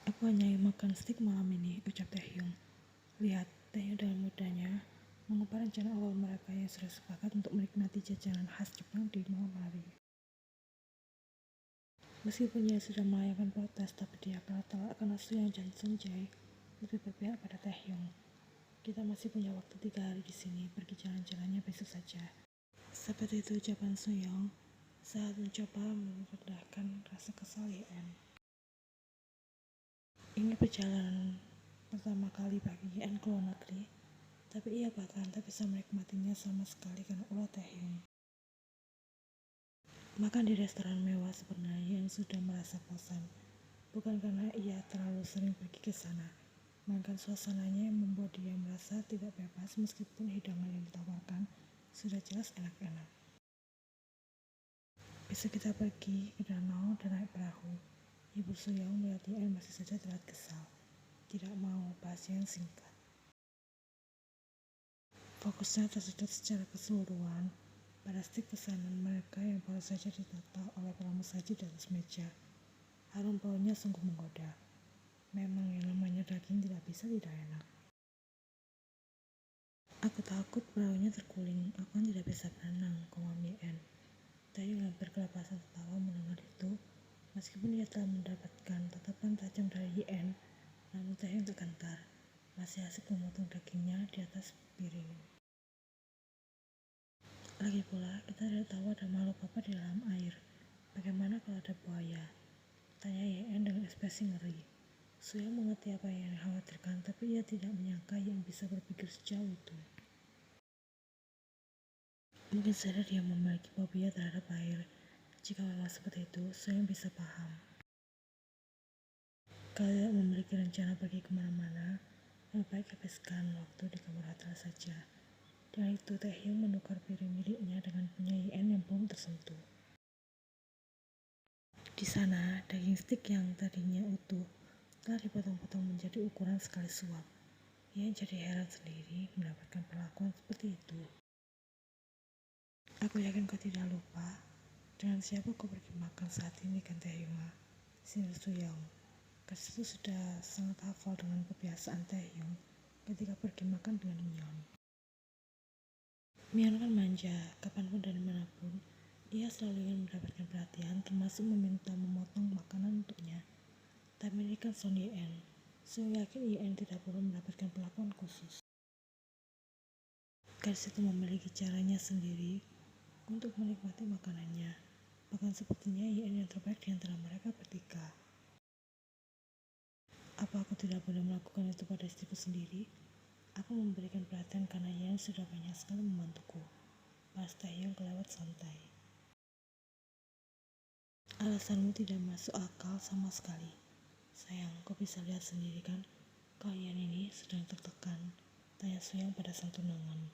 Aku hanya makan steak malam ini, ucap Taehyung. Lihat, Taehyung dengan mudahnya mengubah rencana awal mereka yang sudah sepakat untuk menikmati jajanan khas Jepang di malam hari. Meskipun ia sudah melayangkan protes, tapi dia kalah telak karena Suyang dan Sunjae lebih berpihak pada Taehyung. Kita masih punya waktu 3 hari di sini, pergi jalan-jalannya besok saja. Seperti itu ucapan Suyong saat mencoba meredahkan rasa kesal Yen. Ini perjalanan pertama kali bagi Yen ke luar negeri, tapi ia bahkan tak bisa menikmatinya sama sekali karena ulah Taehyung. Makan di restoran mewah sebenarnya Yen sudah merasa bosan, bukan karena ia terlalu sering pergi ke sana, melainkan suasananya yang membuat dia merasa tidak bebas meskipun hidangan yang ditawarkan sudah jelas enak-enak. Besok kita pergi ke danau dan naik perahu. Ibu Suyong melihat Yen masih saja terlihat kesal, tidak mau bahas yang singkat. Fokusnya tersedot secara keseluruhan pada stik pesanan mereka yang baru saja ditata oleh pramusaji di atas meja. Harum baunya sungguh menggoda. Memang yang namanya daging tidak bisa tidak enak. Aku takut perahunya terguling, aku kan tidak bisa berenang, komam Yen. Taehyung hampir kelepasan tertawa mendengar itu. Meskipun ia telah mendapatkan tatapan tajam dari Yen, namun Taehyung tak gentar, masih asik memotong dagingnya di atas piring. Lagi pula, kita tidak tahu ada makhluk apa di dalam air. Bagaimana kalau ada buaya? Tanya Yen dengan ekspresi ngeri. Suyang mengerti apa yang dikhawatirkan, tapi ia tidak menyangka yang bisa berpikir sejauh itu. Mungkin saja dia memiliki fobia terhadap air. Jika memang seperti itu, Suyang bisa paham. Kalau tidak memiliki rencana pergi kemana-mana, lebih baik habiskan waktu di kamar hotel saja. Dengan itu, Taehyung menukar piring miliknya dengan punya Yen yang belum tersentuh. Di sana, daging stik yang tadinya utuh telah dipotong-potong menjadi ukuran sekali suap. Yen jadi heran sendiri mendapatkan perlakuan seperti itu. Aku yakin kau tidak lupa dengan siapa kau pergi makan saat ini, kan Taehyung? Sinir Suyong. Gadis itu sudah sangat hafal dengan kebiasaan Taehyung ketika pergi makan dengan Myeon. Myeon kan manja, kapanpun dan dimanapun, ia selalu ingin mendapatkan perhatian, termasuk meminta memotong makanan untuknya. Tapi ini kan Son Yen, Suyong yakin Yen tidak perlu mendapatkan perlakuan khusus. Gadis itu memiliki caranya sendiri untuk menikmati makanannya, bahkan sepertinya Yen yang terbaik di antara mereka bertiga. Apa aku tidak boleh melakukan itu pada istriku sendiri? Aku memberikan perhatian karena Yen sudah banyak sekali membantuku. Balas Taehyung kelewat santai. Alasanmu tidak masuk akal sama sekali. Sayang, kau bisa lihat sendiri kan, kalau Yen ini sedang tertekan, tanya Suyong pada sang tunangan.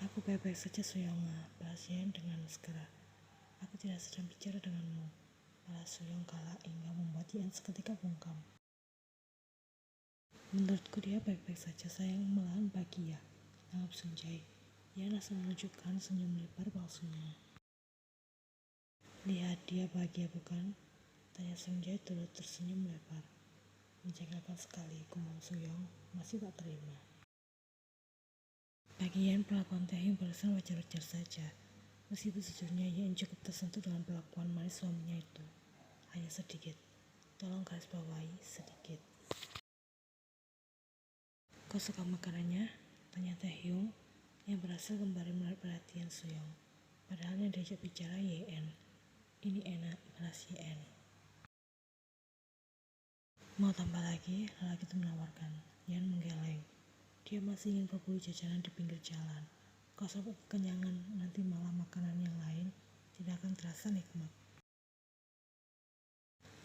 Aku baik-baik saja Suyong, balas Yen dengan segera. Aku tidak sedang bicara denganmu, balas Suyong kalah hingga membuat Yen seketika bungkam. Menurutku dia baik-baik saja sayang, malahan bahagia, anggap Sunjae. Yen langsung menunjukkan senyum lebar palsunya. Lihat dia bahagia bukan? Tanya Sunjae turut tersenyum lebar. Menjengkelkan sekali, gumam Suyong masih tak terima. Bagi Yen perlakuan Taehyung barusan wajar-wajar saja. Meskipun sejujurnya Yen cukup tersentuh dengan perlakuan manis suaminya itu. Hanya sedikit. Tolong garis bawahi sedikit. Kau suka makanannya? Tanya Taehyung yang berhasil kembali menarik perhatian Suyong. Padahal yang diajak bicara Yen. Ini enak, balas Yen. Mau tambah lagi? Lelaki itu menawarkan. Yen menggeleng. Dia masih ingin berburu jajanan di pinggir jalan. Kalau sampai kekenyangan, nanti malah makanan yang lain tidak akan terasa nikmat.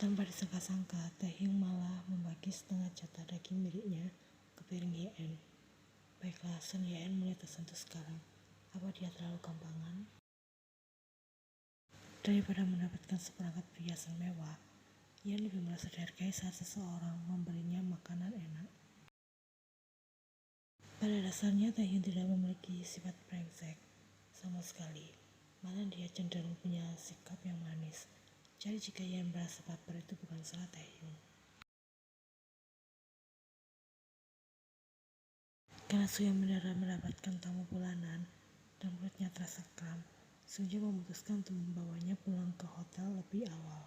Tanpa disangka-sangka, Taehyung malah membagi setengah jatah daging miliknya ke piring Yen. Baiklah, Son Yen mulai tersentuh sekarang. Apa dia terlalu gampangan? Daripada mendapatkan seperangkat perhiasan mewah, Yen lebih merasa dihargai saat seseorang memberinya makanan enak. Pada dasarnya Taehyung tidak memiliki sifat brengsek sama sekali. Malah dia cenderung punya sikap yang manis. Jadi jika ia merasa baper itu bukan salah Taehyung. Karena Suyeon mendapatkan tamu bulanan dan perutnya terasa kram, Sunja memutuskan untuk membawanya pulang ke hotel lebih awal.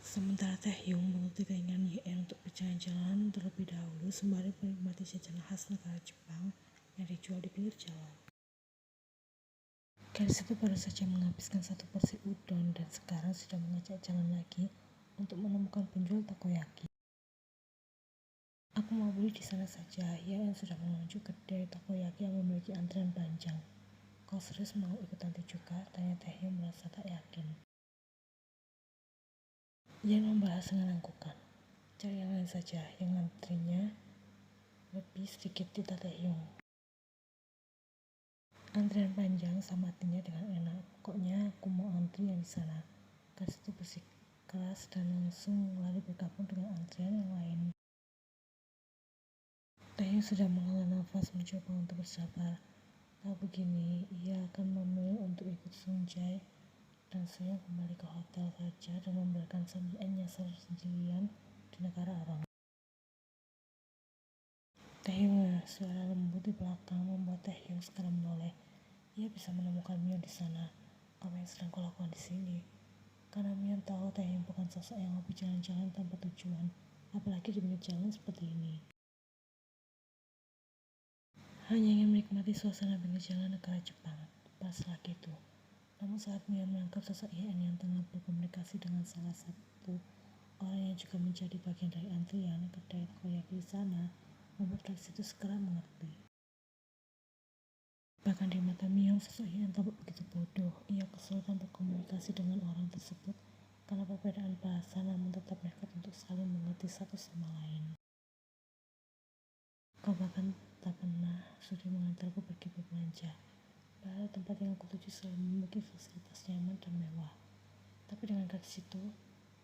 Sementara Taehyung menuruti keinginan Yeon untuk berjalan-jalan terlebih dahulu sembari menikmati jajanan khas negara Jepang yang dijual di pinggir jalan. Gadis itu baru saja menghabiskan 1 porsi udon dan sekarang sudah mengajak jalan lagi untuk menemukan penjual takoyaki. Aku mau beli di sana saja. Yeon sudah menunjuk kedai takoyaki yang memiliki antrian panjang. Kau serius mau ikut nanti juga? Tanya Taehyung merasa tak yakin. Yeon membahas dengan angkukan. Cari yang lain saja, yang antrinya lebih sedikit di Taehyung. Antrian panjang sama artinya dengan enak. Pokoknya aku mau antri yang di sana. Gadis itu bersikeras dan langsung lari bergabung dengan antrian yang lain. Taehyung sudah menghela nafas mencoba untuk bersabar. Kalau begini, ia akan memilih untuk ikut Sunjae dan Suyeon kembali ke hotel saja dan membiarkan Samyeon nyasar sendirian di negara orang. Taehyung, suara lembut di belakang membuat Taehyung segera menoleh. Ia bisa menemukan Mion di sana. Apa yang sedang kau lakukan di sini? Karena Mion tahu Taehyung bukan sosok yang hobi jalan-jalan tanpa tujuan, apalagi di pinggir jalan seperti ini. Hanya ingin menikmati suasana pinggir jalan negara Jepang, pas lagi itu. Namun saat Mion menangkap sosok Yeon yang tengah berkomunikasi dengan salah satu orang yang juga menjadi bagian dari antrian kedai takoyaki di sana, membuat gadis itu segera mengerti. Bahkan di mata Mion, sosok Yeon tampak begitu bodoh. Ia kesulitan berkomunikasi dengan orang tersebut karena perbedaan bahasa, namun tetap nekat untuk saling mengerti satu sama lain. Kau bahkan tak pernah sudi mengantarku pergi berbelanja. Padahal tempat yang aku tuju selalu memiliki fasilitas nyaman dan mewah. Tapi dengan gadis itu,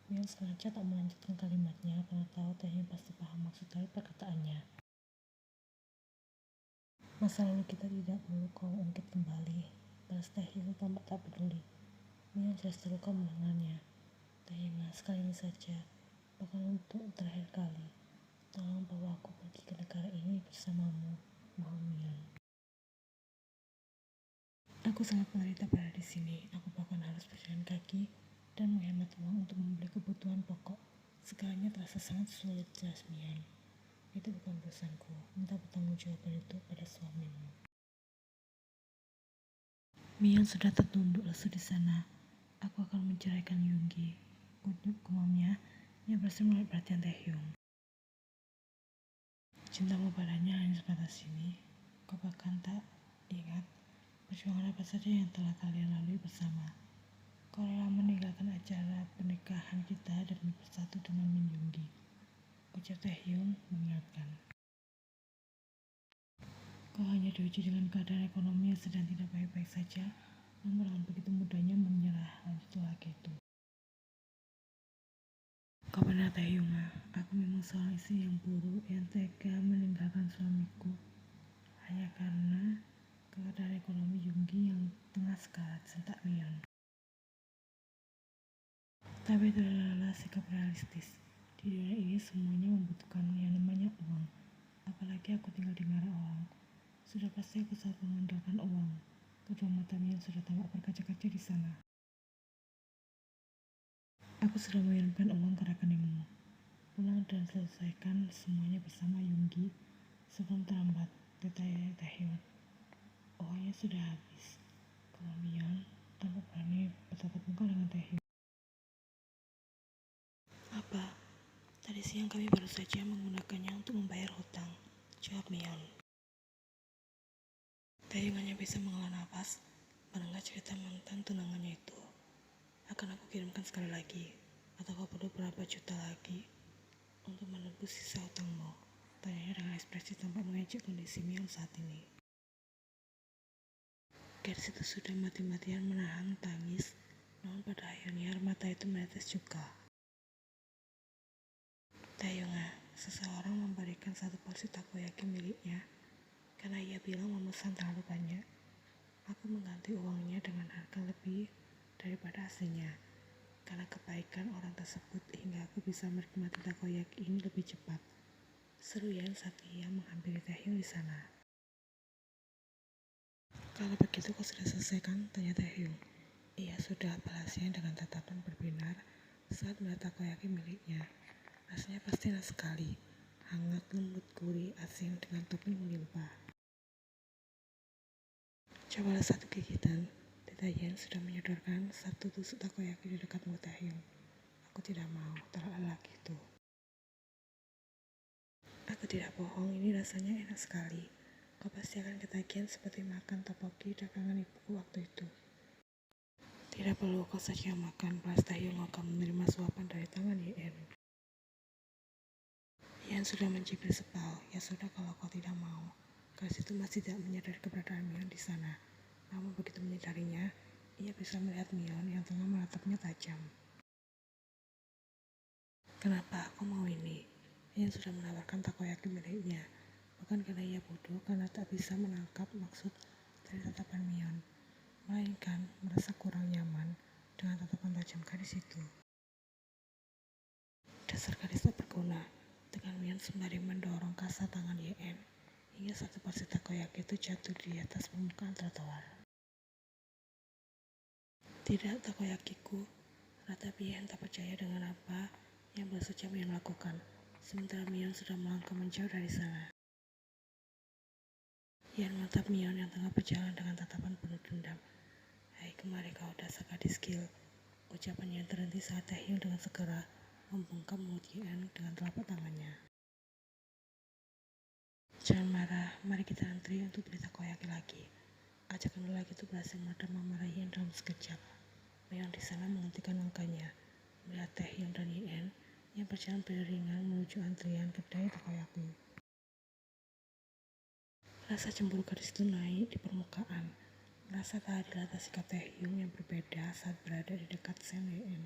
Mion sengaja tak melanjutkan kalimatnya karena tahu Taehyung pasti paham maksud dari perkataannya. Masa lalu kita tidak perlu kau ungkit kembali. Balas Taehyung tampak tak peduli. Mion jelas terluka mendengarnya. Taehyung, sekali ini saja, bahkan untuk terakhir kali. Tolong bawa aku pergi ke negara ini bersamamu, mohon Mion. Aku sangat menderita pada di sini. Aku bahkan harus berjalan kaki dan menghemat uang untuk membeli kebutuhan pokok. Segalanya terasa sangat sulit, jelas Mion. Itu bukan urusanku. Minta pertanggungjawaban itu pada suamimu. Mion sudah tertunduk lesu di sana. Aku akan menceraikan Yoongi. Unyuk gumamnya yang berhasil menarik perhatian Taehyung. Cintamu padanya hanya sebatas ini. Kau bahkan tak ingat perjuangan apa saja yang telah kalian lalui bersama. Kau rela meninggalkan acara pernikahan kita demi bersatu dengan Min Yoongi. Ucap Taehyung mengingatkan. Kau hanya diuji dengan keadaan ekonomi yang sedang tidak baik-baik saja, namun dengan begitu mudahnya menyerah, lanjut lagi itu. Kau benar Taehyung, aku memang seorang istri yang buruk yang tega meninggalkan suamiku hanya karena keadaan ekonomi Yoongi yang tengah sekarat, sentak Mion. Tapi itu adalah sikap realistis. Di dunia ini semuanya membutuhkan yang namanya uang. Apalagi aku tinggal di negara orang. Sudah pasti aku sangat mengandalkan uang. Kedua mata Mion sudah tampak berkaca-kaca di sana. Aku sudah mengirimkan uang ke rekeningmu. Pulang dan selesaikan semuanya bersama Yoongi sebelum terlambat, detail Taehyung. Uangnya sudah habis. Kalau Mion tampak berani bertatap muka dengan Taehyung. Apa? Tadi siang kami baru saja menggunakannya untuk membayar hutang, jawab Mion. Taehyung hanya bisa menghela nafas mendengar cerita mantan tunangannya itu. Akan aku kirimkan sekali lagi, atau kau perlu berapa juta lagi untuk menebus sisa hutangmu? Tanyanya dengan ekspresi tampak mengejek kondisi Mion saat ini. Gadis itu sudah mati-matian menahan tangis, namun pada akhirnya air mata itu menetes juga. Taehyung, seseorang memberikan 1 porsi takoyaki miliknya karena ia bilang memesan terlalu banyak. Aku mengganti uangnya dengan harga lebih daripada aslinya. Karena kebaikan orang tersebut hingga aku bisa menikmati takoyaki ini lebih cepat. Seru ya saat ia menghampiri Taehyung di sana. Kalau begitu kau sudah selesai kan? Tanya Taehyung. Ia sudah balasnya dengan tatapan berbinar saat melihat takoyaki miliknya. Rasanya pasti enak sekali. Hangat, lembut, gurih, asin dengan topping melimpah. Cobalah satu gigitan. Teta Yen sudah menyodorkan satu tusuk takoyaki di dekat mulut Taehyung. Aku tidak mau, terlalu lagi itu. Aku tidak bohong, ini rasanya enak sekali. Kau pasti akan ketagihan seperti makan tteokbokki dagangan ibuku waktu itu. Tidak perlu, kau saja makan. Balas Taehyung akan menerima suapan dari tangan Yen. Yen sudah mencibir sepal. Ya sudah kalau kau tidak mau. Gadis itu masih tidak menyadari keberadaan Mion di sana. Namun begitu menyadarinya, ia bisa melihat Mion yang tengah menatapnya tajam. Kenapa aku mau ini? Yen sudah menawarkan takoyaki miliknya. Bukan karena ia bodoh, karena tak bisa menangkap maksud dari tatapan Mion, melainkan merasa kurang nyaman dengan tatapan tajam gadis itu. Dasar gadis tak berguna, tekan Mion sembari mendorong kasar tangan Yen, hingga satu porsi takoyaki itu jatuh di atas permukaan trotoar. Tidak, takoyakiku, ratapi Yen tak percaya dengan apa yang baru saja Mion lakukan, sementara Mion sudah melangkah menjauh dari sana. Yen menatap Mion yang tengah berjalan dengan tatapan penuh dendam. Hai, kemari kau dasar gadis kecil. Ucapan Yen terhenti saat Taehyung dengan segera membungkam mulut Yen dengan telapak tangannya. Jangan marah, mari kita antri untuk beli takoyaki lagi. Ajakan lelaki itu berhasil meredam amarah Yen dalam sekejap. Mion di sana menghentikan langkahnya, melihat Taehyung dan Yen yang berjalan beriringan menuju antrian kedai takoyaki. Rasa cemburu gadis itu naik di permukaan. Merasa tak adil atas sikap Taehyung yang berbeda saat berada di dekat Sen Yen.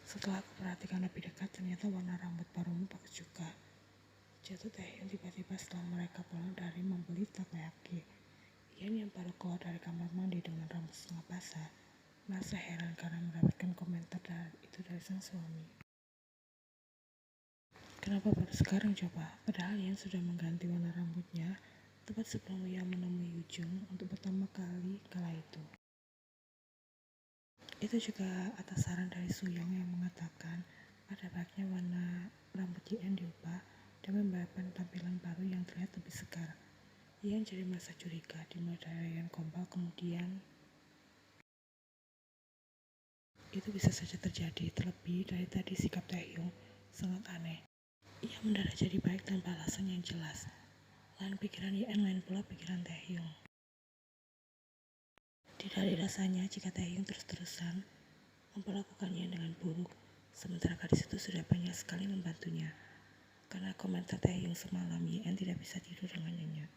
Setelah aku perhatikan lebih dekat, ternyata warna rambut barumu bagus juga. Jatuh Taehyung tiba-tiba setelah mereka pulang dari membeli takoyaki. Yen yang baru keluar dari kamar mandi dengan rambut setengah basah, merasa heran karena mendapatkan komentar itu dari sang suami. Kenapa baru sekarang coba? Padahal Yen sudah mengganti warna rambutnya tepat sebelum ia menemui Yujung untuk pertama kali kala itu. Itu juga atas saran dari Suyong yang mengatakan pada baiknya warna rambut Yen diubah dan memberikan tampilan baru yang terlihat lebih segar. Yen jadi merasa curiga, dimulai dari Yen gombal, kemudian itu bisa saja terjadi. Terlebih dari tadi sikap Taehyung sangat aneh. Ia mendadak jadi baik tanpa alasan yang jelas. Lain pikiran Yen, lain pula pikiran Taehyung. Tidak ada rasanya jika Taehyung terus-terusan memperlakukan Yen dengan buruk, sementara gadis itu sudah banyak sekali membantunya. Karena komentar Taehyung semalam, Yen tidak bisa tidur dengan nyenyak.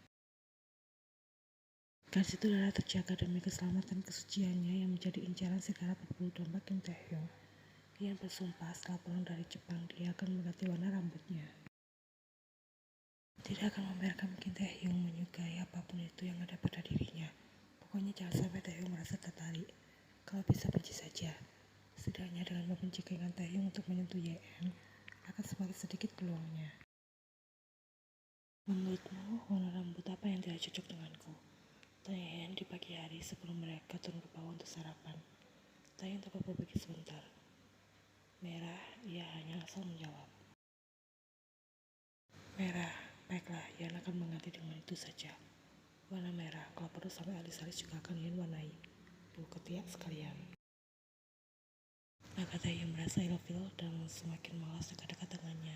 Gadis itu adalah terjaga demi keselamatan kesuciannya yang menjadi incaran segala berbulu domba Kim Taehyung. Yen bersumpah setelah pulang dari Jepang dia akan mengganti warna rambutnya. Tidak akan membiarkan Kim Taehyung menyukai apapun itu yang ada pada dirinya. Pokoknya jangan sampai Taehyung merasa tertarik. Kalau bisa benci saja. Setidaknya dengan membenci keinginan Taehyung untuk menyentuh Yen akan semakin sedikit peluangnya. Menurutmu warna rambut apa yang tidak cocok denganku? Tanya Yen di pagi hari sebelum mereka turun ke bawah untuk sarapan. Taehyung tak berpikir sebentar. Merah, ia hanya asal menjawab. Merah, baiklah, Yen akan mengganti dengan itu saja. Warna merah, kalau perlu sampai alis-alis juga akan Yen warnai. Bulu ketiak sekalian. Maka Taehyung merasa ilfil dan semakin malas dekat-dekat dengannya.